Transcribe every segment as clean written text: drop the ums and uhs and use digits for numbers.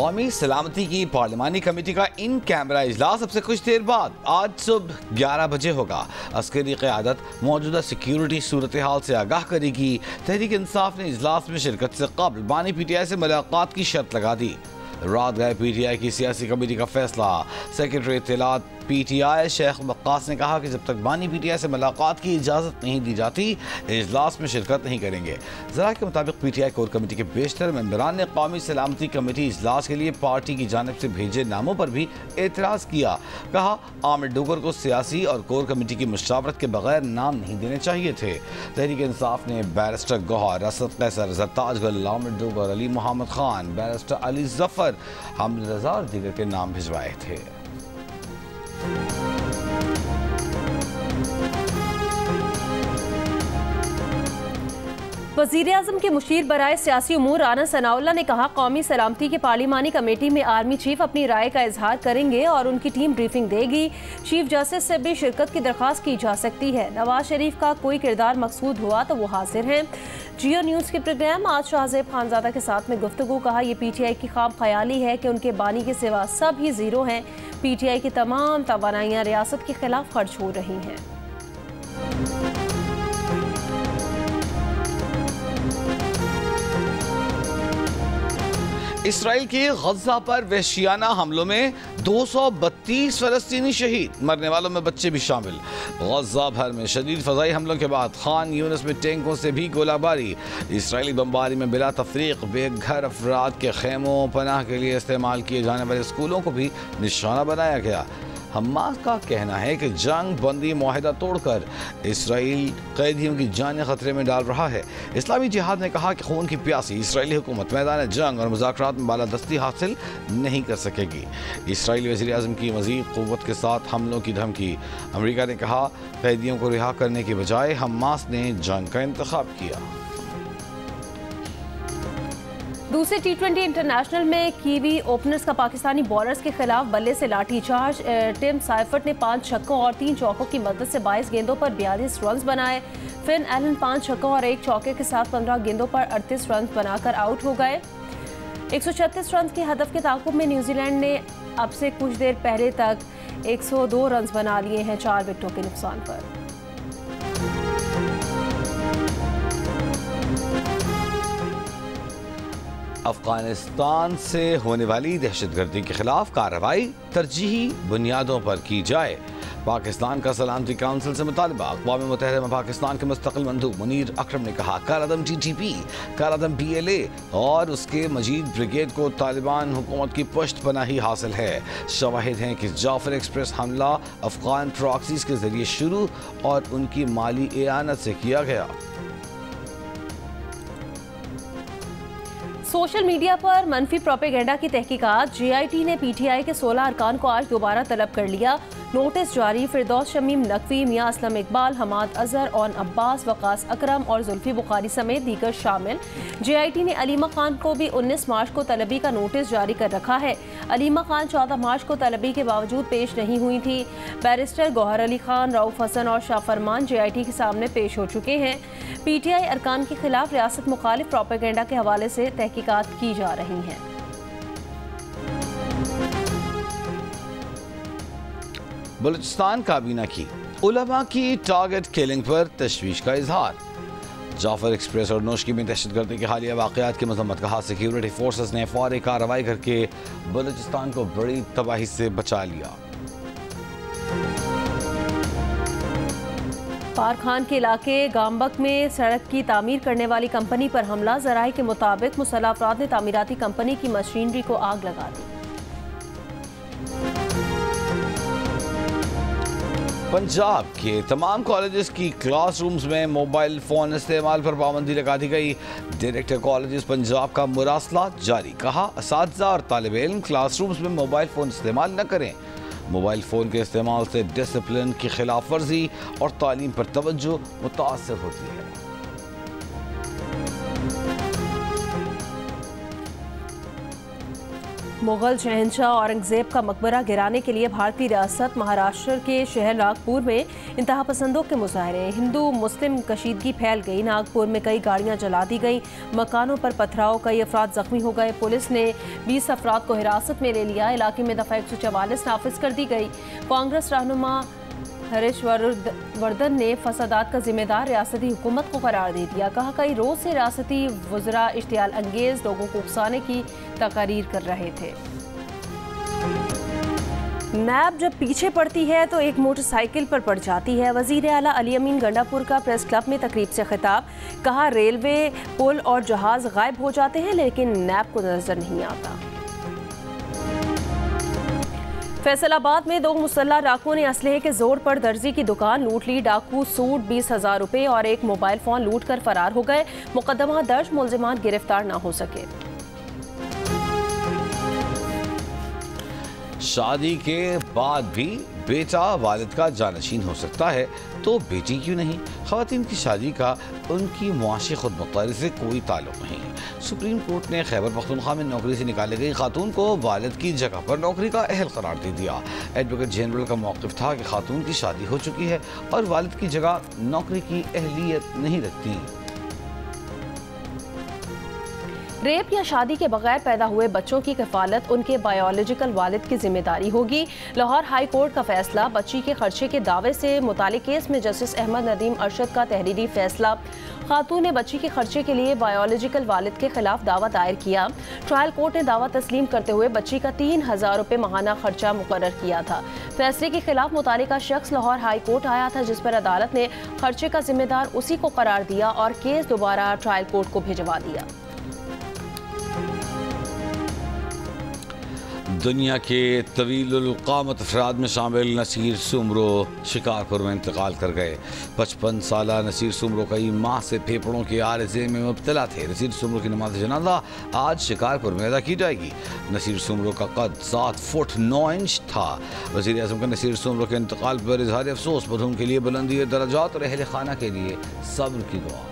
कौमी सलामती की पार्लिमानी कमेटी का इन कैमरा इजलास सबसे कुछ देर बाद आज सुबह 11 बजे होगा। अस्करी क़यादत मौजूदा सिक्योरिटी सूरत हाल से आगाह करेगी। तहरीक इंसाफ ने इजलास में शिरकत से कबल बानी PTI से मुलाकात की शर्त लगा दी। रात गए PTI की सियासी कमेटी का फैसला। सेक्रेटरी इत्तलात PTI शेख वक्कास ने कहा कि जब तक बानी PTI से मुलाकात की इजाज़त नहीं दी जाती इजलास में शिरकत नहीं करेंगे। ज़रा के मुताबिक PTI कोर कमेटी के बेशतर मेंबरान ने कौमी सलामती कमेटी इजलास के लिए पार्टी की जानिब से भेजे नामों पर भी एतराज़ किया। कहा आमिर डोगर को सियासी और कोर कमेटी की मुशावरत के बगैर नाम नहीं देने चाहिए थे। तहरीक इंसाफ ने बैरिस्टर गौहर, असद कैसर, ज़रताज गुल, आमिर डोगर, अली मोहम्मद खान, बैरिस्टर अली जफर, हमद रजा और दीगर के नाम भिजवाए थे। वज़ीर-ए-आज़म के मुशीर बराए सियासी उमूर राना सनाउल्ला ने कहा कौमी सलामती की पार्लिमानी कमेटी में आर्मी चीफ अपनी राय का इजहार करेंगे और उनकी टीम ब्रीफिंग देगी। चीफ जस्टिस से भी शिरकत की दरख्वास्त की जा सकती है। नवाज शरीफ का कोई किरदार मकसूद हुआ तो वो हाजिर हैं। जियो न्यूज़ के प्रोग्राम आज शाहज़ेब खानज़ादा के साथ में गुफ्तगू। कहा यह PTI की ख्वाब ख्याली है कि उनके बानी के सिवा सब ही ज़ीरो हैं। PTI की तमाम तवानाइयाँ रियासत के खिलाफ खर्च हो रही हैं। इसराइल के गज़ा पर वहशियाना हमलों में 232 फ़लस्तीनी शहीद, मरने वालों में बच्चे भी शामिल। गज़ा भर में शदीद फ़ज़ाई हमलों के बाद खान यूनिस में टैंकों से भी गोलाबारी। इसराइली बमबारी में बिला तफरीक बेघर अफराद के खेमों पनाह के लिए इस्तेमाल किए जाने वाले स्कूलों को भी निशाना बनाया गया। हमास का कहना है कि जंग बंदी मुआहिदा तोड़कर इसराइल कैदियों की जान खतरे में डाल रहा है। इस्लामी जिहाद ने कहा कि खून की प्यासी इसराइली हुकूमत मैदान जंग और मुज़ाकरात में बालादस्ती हासिल नहीं कर सकेगी। इसराइली वज़ीर-ए-आज़म की मज़ीद क़ुव्वत के साथ हमलों की धमकी। अमरीका ने कहा कैदियों को रिहा करने की बजाय हमास ने जंग का इंतखाब किया। दूसरे T20 इंटरनेशनल में कीवी ओपनर्स का पाकिस्तानी बॉलर्स के खिलाफ बल्ले से लाठीचार्ज। टिम साइफर्ट ने 5 छक्कों और 3 चौकों की मदद से 22 गेंदों पर 42 रन बनाए। फिन एलन 5 छक्कों और 1 चौके के साथ 15 गेंदों पर 38 रन बनाकर आउट हो गए। 136 रन के हदफ के ताक़ुब में न्यूजीलैंड ने अब से कुछ देर पहले तक 102 रन बना लिए हैं 4 विकेटों के नुकसान पर। अफगानिस्तान से होने वाली दहशतगर्दी के खिलाफ कार्रवाई तरजीही बुनियादों पर की जाए। पाकिस्तान का सलामती काउंसिल से मुतालबा। अक़वाम मुत्तहिदा में पाकिस्तान के मुस्तक़िल मंदूब मुनीर अकरम ने कहा कालादम TTP, कालादम PLA और उसके मजीद ब्रिगेड को तालिबान हुकूमत की पुश्त पनाही हासिल है। शवाहिद हैं कि जाफर एक्सप्रेस हमला अफगान प्रॉक्सीज के जरिए शुरू और उनकी माली एआनत से किया गया। सोशल मीडिया पर मनफी प्रोपेगेंडा की तहकीकात। JIT ने PTI के 16 अरकान को आज दोबारा तलब कर लिया। नोटिस जारी। फिरदौस शमीम नकवी, मियां असलम इकबाल, हमाद अजहर, ओन अब्बास, वकास अकरम और जुल्फी बुखारी समेत दीगर शामिल। JIT ने अलीमा खान को भी 19 मार्च को तलबी का नोटिस जारी कर रखा है। अलीमा खान 14 मार्च को तलबी के बावजूद पेश नहीं हुई थी। बैरिस्टर गौहर अली खान, रऊफ हसन और शाह फरमान JIT के सामने पेश हो चुके हैं। PTI अरकान के खिलाफ रियासत मुखालिफ प्रोपेगेंडा के हवाले से तहकीकात की जा रही हैं। बलूचिस्तान काबीना की उलमा की टारगेट किलिंग पर तशवीश का इजहार। जाफर एक्सप्रेस और नोशकी में दहशतगर्दी के हालिया वाक़यात की मजम्मत। कहा सिक्योरिटी फोर्सेस ने फौरी कार्रवाई करके बलूचिस्तान को बड़ी तबाही से बचा लिया। पारखान के इलाके गामबक में सड़क की तामीर करने वाली कंपनी पर हमला। ज़राए के मुताबिक मुसल्लह अफराद ने तामीराती कंपनी की मशीनरी को आग लगा दी। पंजाब के तमाम कॉलेजेस की क्लासरूम्स में मोबाइल फ़ोन इस्तेमाल पर पाबंदी लगा दी गई। डायरेक्टर कॉलेजेस पंजाब का मुरासला जारी। कहा असातिज़ा और तालिब इल्म क्लासरूम्स में मोबाइल फ़ोन इस्तेमाल न करें। मोबाइल फ़ोन के इस्तेमाल से डिसिप्लिन की खिलाफ वर्जी और तालीम पर तवज्जो मुतासर होती है। मुगल शहंशाह औरंगजेब का मकबरा गिराने के लिए भारतीय रियासत महाराष्ट्र के शहर नागपुर में इंतहा पसंदों के मुजाहरे। हिंदू मुस्लिम कशीदगी फैल गई। नागपुर में कई गाड़ियां जला दी गई, मकानों पर पथराव, कई अफराद जख्मी हो गए। पुलिस ने 20 अफराद को हिरासत में ले लिया। इलाके में दफा 144 नाफिज कर दी गई। कांग्रेस रहनुमा हरीश वर्धन ने फसादात का जिम्मेदार रियासती हुकूमत को करार दे दिया। कहा कई रोज से रियासती वज़रा इश्तियाल अंगेज लोगों को उकसाने की तकारीर कर रहे थे। नैब जब पीछे पड़ती है तो एक मोटरसाइकिल पर पड़ जाती है। वजीर आला अली अमीन गंडापुर का प्रेस क्लब में तकरीब से खिताब। कहा रेलवे, पुल और जहाज गायब हो जाते हैं लेकिन नैब को नजर नहीं आता। फैसलाबाद में 2 मुसल्लह डाकुओं ने असलहे के जोर पर दर्जी की दुकान लूट ली। डाकू सूट 20,000 रुपए और एक मोबाइल फोन लूट कर फरार हो गए। मुकदमा दर्ज, मुलजिमान गिरफ्तार न हो सके। शादी के बाद भी बेटा वालिद का जानशीन हो सकता है तो बेटी क्यों नहीं? ख़वातीन की शादी का उनकी मुआशी खुद मुख्तारी से कोई ताल्लुक नहीं। सुप्रीम कोर्ट ने खैबर पख्तूनख्वा में नौकरी से निकाली गई खातून को वालिद की जगह पर नौकरी का अहल करार दे दिया। एडवोकेट जनरल का मौक़िफ़ था कि खातून की शादी हो चुकी है और वालिद की जगह नौकरी की अहलियत नहीं रखती। रेप या शादी के बगैर पैदा हुए बच्चों की कफालत उनके बायोलॉजिकल वालिद की जिम्मेदारी होगी। लाहौर हाई कोर्ट का फैसला। बच्ची के खर्चे के दावे से मुतालिक केस में जस्टिस अहमद नदीम अरशद का तहरीरी फैसला। खातून ने बच्ची के खर्चे के लिए बायोलॉजिकल वालिद के खिलाफ दावा दायर किया। ट्रायल कोर्ट ने दावा तस्लीम करते हुए बच्ची का 3,000 रुपये माहाना खर्चा मुकर्रर किया था। फैसले के खिलाफ मुतालिका शख्स लाहौर हाई कोर्ट आया था, जिस पर अदालत ने खर्चे का जिम्मेदार उसी को करार दिया और केस दोबारा ट्रायल कोर्ट को भिजवा दिया। दुनिया के तवील क़ामत अफराद में शामिल नसीर सुमरो शिकारपुर में इंतकाल कर गए। 55 साला नसीर सुमरो कई माह से फेफड़ों के आरज़े में मुब्तला थे। नसीर सुमरो की नमाज जनाजा आज शिकारपुर में अदा की जाएगी। नसीर सुमरो का कद 7 फुट 9 इंच था। वज़ीर आज़म का नसीर सुमरो के इंतकाल पर इज़हार अफसोस। मरहूम के लिए बुलंदी दरजात और अहल खाना के लिए सब्र की दुआ।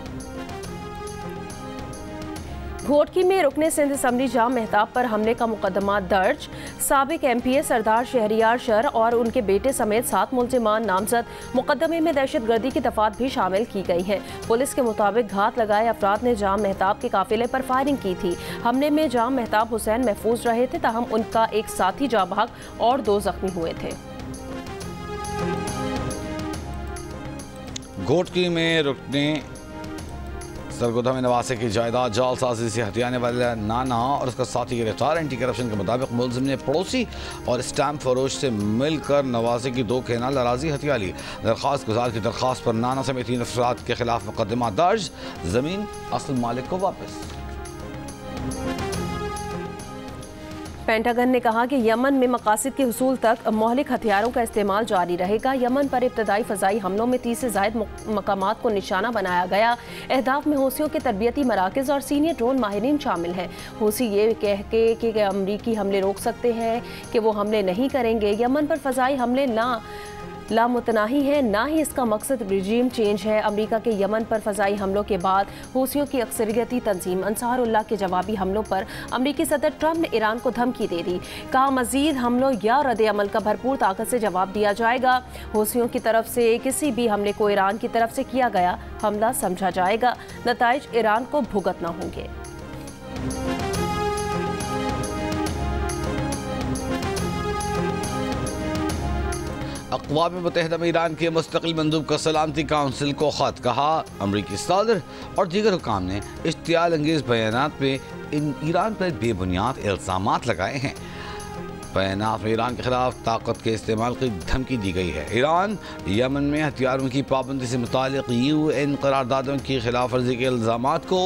घोटकी में रुकने सिंध असम्बली जाम मेहताब पर हमले का मुकदमा दर्ज। साबिक MPA सरदार शहरियार शर और उनके बेटे समेत 7 मुलजिमान नामजद। मुकदमे में दहशतगर्दी की दफात भी शामिल की गई हैं। पुलिस के मुताबिक घात लगाए अफराद ने जाम मेहताब के काफिले पर फायरिंग की थी। हमले में जाम मेहताब हुसैन महफूज रहे थे, ताहम उनका एक साथी जाँ बहक और 2 जख्मी हुए थे। घोटकी में रुकने सरगोधा में नवासे की जायदाद जालसाजी से हथियाने वाले नाना और उसका साथी गिरफ्तार। एंटी करप्शन के मुताबिक मुलजिम ने पड़ोसी और स्टैम्प फरोश से मिलकर नवासे की 2 केनाल अराजी हथिया ली। दरख्वास्त गुजार की दरख्वास्त पर नाना समेत 3 अफराद के खिलाफ मुकदमा दर्ज। जमीन असल मालिक को वापस। पेंटागन ने कहा कि यमन में मकासद के हुसूल तक मौलिक हथियारों का इस्तेमाल जारी रहेगा। यमन पर इब्तदाई फ़ज़ाई हमलों में 30 से ज़ायद मकामात को निशाना बनाया गया। अहदाफ में हूसियों के तरबियती मराकज़ और सीनियर ड्रोन माहिरीन शामिल हैं। हूसी ये कह के कि अमरीकी हमले रोक सकते हैं कि वो हमले नहीं करेंगे। यमन पर फ़ज़ाई हमले लामुतनाही है, ना ही इसका मकसद रिजीम चेंज है। अमेरिका के यमन पर फ़ज़ाई हमलों के बाद हूसियों की अक्सरियती तंजीम अंसारुल्लाह के जवाबी हमलों पर अमेरिकी सदर ट्रंप ने ईरान को धमकी दे दी। कहा मज़ीद हमलों या रद्द अमल का भरपूर ताकत से जवाब दिया जाएगा। हूसियों की तरफ से किसी भी हमले को ईरान की तरफ से किया गया हमला समझा जाएगा। नताइज ईरान को भुगतना होंगे। अक़वाम मुत्तहिदा में ईरान के मुस्तकिल मंदूब का सलामती काउंसिल को ख़त। कहा अमरीकी सदर और दीगर हुकाम ने इश्तियाल अंगेज़ बयानात में ईरान पर बेबुनियाद इल्ज़ामात लगाए हैं। बयानात में ईरान के खिलाफ ताकत के इस्तेमाल की धमकी दी गई है। ईरान यमन में हथियारों की पाबंदी से मुतालिक UN करारदादों की खिलाफ वर्जी के इल्ज़ामात को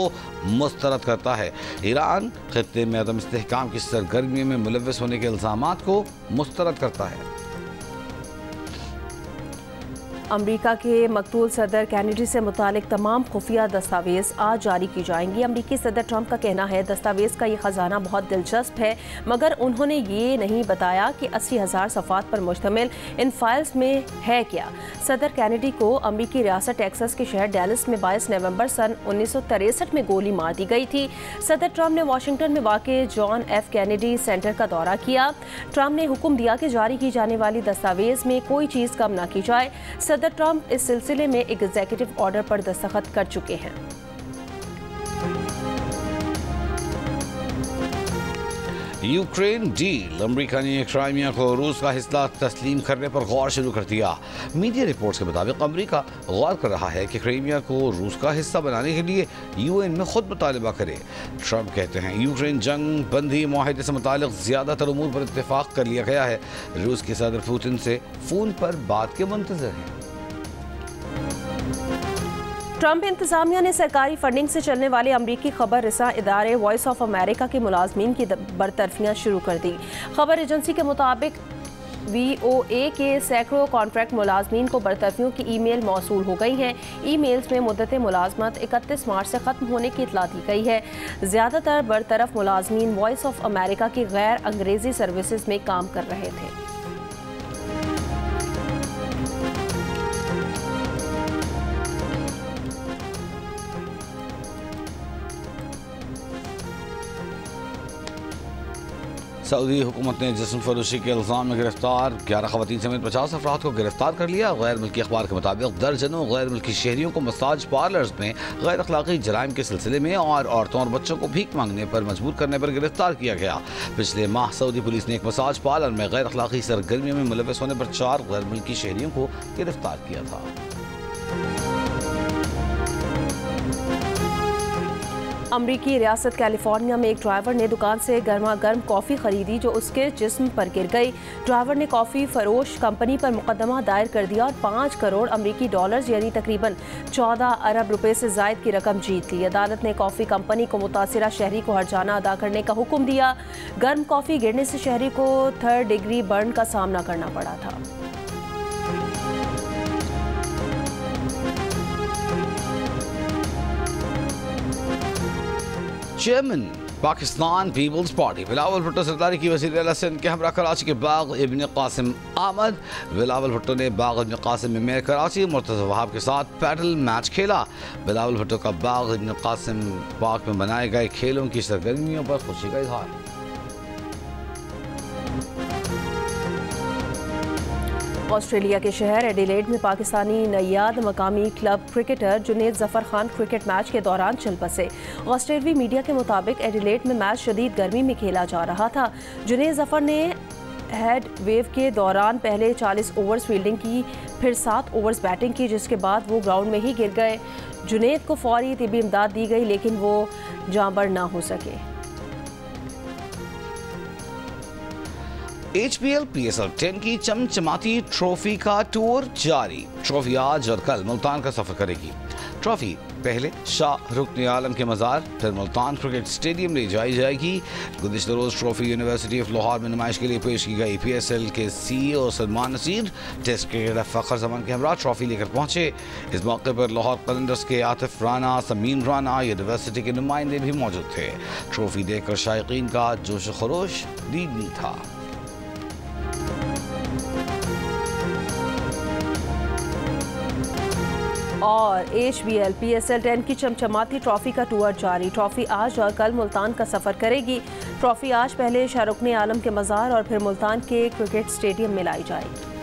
मुस्तरद करता है। ईरान खित्ते में अदम इस्तेहकाम की सरगर्मियों में मुलव्वस होने के इल्ज़ामात को मुस्तरद करता है। अमेरिका के मकतूल सदर कैनेडी से मुतालिक तमाम खुफिया दस्तावेज आज जारी की जाएंगी। अमेरिकी सदर ट्रंप का कहना है दस्तावेज का ये खजाना बहुत दिलचस्प है, मगर उन्होंने ये नहीं बताया कि 80,000 सफ़ात पर मुश्तमिल इन फाइल्स में है क्या। सदर कैनेडी को अमेरिकी रियासत टेक्सास के शहर डैलस में 22 नवंबर सन 1963 में गोली मार दी गई थी। सदर ट्रंप ने वाशिंगटन में वाक़े जॉन एफ कैनेडी सेंटर का दौरा किया। ट्रंप ने हुक्म दिया कि जारी की जाने वाली दस्तावेज में कोई चीज़ कम न की जाए। सदर ट्रंप इस सिलसिले में एक एग्जीक्यूटिव ऑर्डर पर दस्तखत कर चुके हैं। यूक्रेन डील, अमेरिका ने क्राइमिया को रूस का हिस्सा तस्लीम करने पर गौर शुरू कर दिया। मीडिया रिपोर्ट्स के मुताबिक अमेरिका गौर कर रहा है कि क्राइमिया को रूस का हिस्सा बनाने के लिए यूएन में खुद मुतालबा करे। ट्रंप कहते हैं यूक्रेन जंग बंदी मुआहदे से मुतालिक ज़्यादातर उमूर पर इत्तेफाक कर लिया गया है। रूस के सदर पुतिन से फ़ोन पर बात के मुंतज़र हैं। ट्रंप इंतजामिया ने सरकारी फंडिंग से चलने वाले अमरीकी खबर रिसा इदारे वॉइस ऑफ अमेरिका के मुलाजमीन की बरतरफियाँ शुरू कर दी। खबर एजेंसी के मुताबिक VOA के सैकड़ों कॉन्ट्रैक्ट मुलाजमीन को बरतरफियों की ईमेल मौसूल हो गई हैं। ईमेल्स में मुद्दत मुलाजमत 31 मार्च से ख़त्म होने की इतला दी गई है। ज़्यादातर बरतरफ मुलाजमीन वॉइस ऑफ अमेरिका की गैर अंग्रेज़ी सर्विसेज में काम कर रहे थे। सऊदी हुकूमत ने जिस्म फरोशी के इल्ज़ाम में गिरफ्तार 11 खवातीन समेत 50 अफराद को गिरफ्तार कर लिया। गैर मुल्की अखबार के मुताबिक दर्जनों गैर मुल्की शहरियों को मसाज पार्लर्स में गैर अखलाकी जराइम के सिलसिले में और औरतों और बच्चों को भीख मांगने पर मजबूर करने पर गिरफ्तार किया गया। पिछले माह सऊदी पुलिस ने एक मसाज पार्लर में गैर अखलाकी सरगर्मियों में मुलव्वस होने पर 4 गैर मुल्की शहरियों को गिरफ्तार किया था। अमरीकी रियासत कैलिफोर्निया में एक ड्राइवर ने दुकान से गर्मा गर्म कॉफ़ी खरीदी जो उसके जिस्म पर गिर गई। ड्राइवर ने कॉफ़ी फरोश कंपनी पर मुकदमा दायर कर दिया और 5 करोड़ अमरीकी डॉलर्स यानी तकरीबन 14 अरब रुपए से ज़ायद की रकम जीत ली। अदालत ने कॉफ़ी कंपनी को मुतासिरा शहरी को हर्जाना अदा करने का हुक्म दिया। गर्म कॉफ़ी गिरने से शहरी को 3rd डिग्री बर्न का सामना करना पड़ा था। Chairman Pakistan Peoples Party Bilawal Bhutto Zardari की वज़ीर आला सिंध के हमरा कराची के बाग इब्न कासिम आमद। बिलावल भुट्टो ने बाग इब्न कासिम में मेयर कराची मुर्तज़ा वहाब के साथ पैडल मैच खेला। बिलावल भुट्टो का बाग इब्न कासिम पार्क में बनाए गए खेलों की सरगर्मियों पर खुशी का इजहार। ऑस्ट्रेलिया के शहर एडिलेड में पाकिस्तानी नैयाद मकामी club cricketer Junaid Zafar Khan cricket match के दौरान चल बसे। ऑस्ट्रेलवी मीडिया के मुताबिक एडिलेड में मैच शदीद गर्मी में खेला जा रहा था। जुनेद जफर ने हेड वेव के दौरान पहले 40 ओवर्स फील्डिंग की, फिर 7 ओवर्स बैटिंग की, जिसके बाद वो ग्राउंड में ही गिर गए। जुनेद को फौरी तिबी इमदाद दी गई लेकिन वो जांबर ना हो सके। HPL PSL 10 की चमचमाती ट्रॉफी का टूर जारी। ट्रॉफी आज और कल मुल्तान का सफर करेगी। ट्रॉफी पहले शाह रुकन आलम के मज़ार फिर मुल्तान क्रिकेट स्टेडियम ले जाई जाएगी। गुज़िश्ता रोज़ ट्रॉफी यूनिवर्सिटी ऑफ लाहौर में नुमाइश के लिए पेश की गई। PSL के CEO Salman Naseer test cricketer Fakhar Zaman के हमरा ट्रॉफी लेकर पहुंचे। इस मौके पर लाहौर कलंदर्स के आतिफ राना, समीन राना, यूनिवर्सिटी के नुमाइंदे भी मौजूद थे। ट्रॉफी देखकर शायकीन का जोश खरोश दीदनी था। और HBL PSL 10 की चमचमाती ट्रॉफी का टूर जारी। ट्रॉफी आज और कल मुल्तान का सफ़र करेगी। ट्रॉफी आज पहले शाह रुकन आलम के मज़ार और फिर मुल्तान के क्रिकेट स्टेडियम में लाई जाएगी।